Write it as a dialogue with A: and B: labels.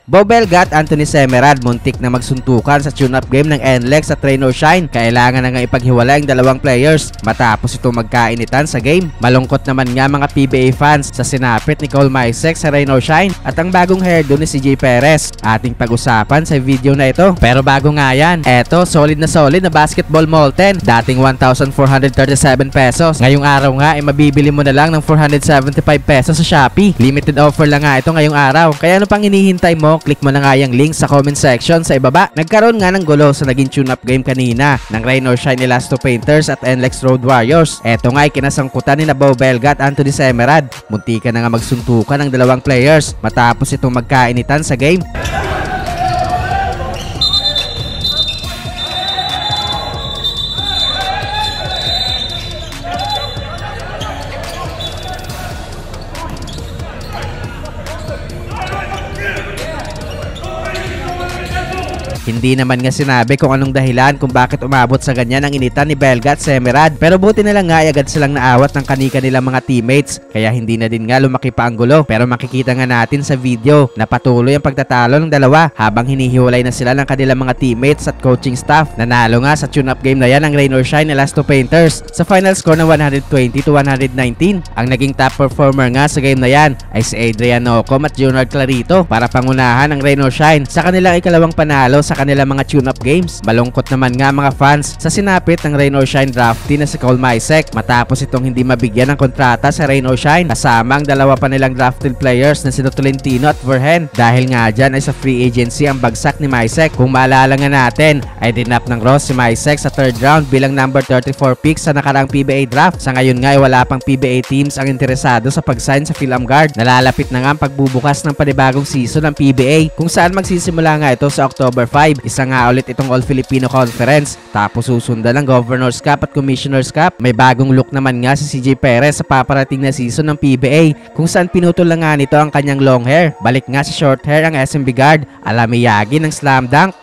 A: Bo Belga at Anthony Semerad muntik na magsuntukan sa tune-up game ng NLEX at Rain or Shine. Kailangan na nga ipaghiwalay ang dalawang players matapos ito magkainitan sa game. Malungkot naman nga mga PBA fans sa sinapit ni Cole Maisek sa Rain or Shine at ang bagong hairdo ni CJ Perez. Ating pag-usapan sa video na ito. Pero bago nga yan, eto solid na basketball Molten. Dating 1,437 pesos. Ngayong araw nga ay mabibili mo na lang ng 475 pesos sa Shopee. Limited offer lang nga ito ngayong araw. Kaya ano pang hinihintay mo? Click mo na nga yung link sa comment section sa ibaba. Nagkaroon nga ng gulo sa naging tune-up game kanina ng Rain or Shine Elasto Painters at NLEX Road Warriors. Eto nga ay kinasangkutan ni Bo Belga at Anthony Semerad. Muntikan na nga magsuntukan ng dalawang players matapos itong magkainitan sa game. Hindi naman nga sinabi kung anong dahilan kung bakit umabot sa ganyan ang initan ni Belga at Semerad. Pero buti na lang nga ay agad silang naawat ng kanilang mga teammates. Kaya hindi na din nga lumaki pa ang gulo. Pero makikita nga natin sa video na patuloy ang pagtatalo ng dalawa habang hinihiwalay na sila ng kanilang mga teammates at coaching staff. Nanalo nga sa tune-up game na yan ang Rain or Shine Elasto Painters sa final score na 120-119. Ang naging top performer nga sa game na yan ay si Adrian Nocom at Junior Clarito para pangunahan ang Rain or Shine sa kanilang ikalawang panalo sa kanilang mga tune-up games. Malungkot naman nga mga fans sa sinapit ng Rain or Shine draftee na si Cole Maisek matapos itong hindi mabigyan ng kontrata sa Rain or Shine kasama ang dalawa pa nilang drafted players na si Tolentino at Verhen. Dahil nga dyan ay sa free agency ang bagsak ni Maisek. Kung maalala nga natin ay dinap ng Ross si Maisek sa 3rd round bilang number 34 pick sa nakaraang PBA draft. Sa ngayon nga ay wala pang PBA teams ang interesado sa pag-sign sa Philamguard. Nalalapit na nga ang pagbubukas ng panibagong season ng PBA kung saan magsisimula nga ito sa October 5. Isa nga ulit itong All-Filipino Conference. Tapos susundan ng Governor's Cup at Commissioner's Cup. May bagong look naman nga si CJ Perez sa paparating na season ng PBA kung saan pinutol lang nga nito ang kanyang long hair. Balik nga sa short hair ang SMB guard Alamiyagi ng Slam Dunk.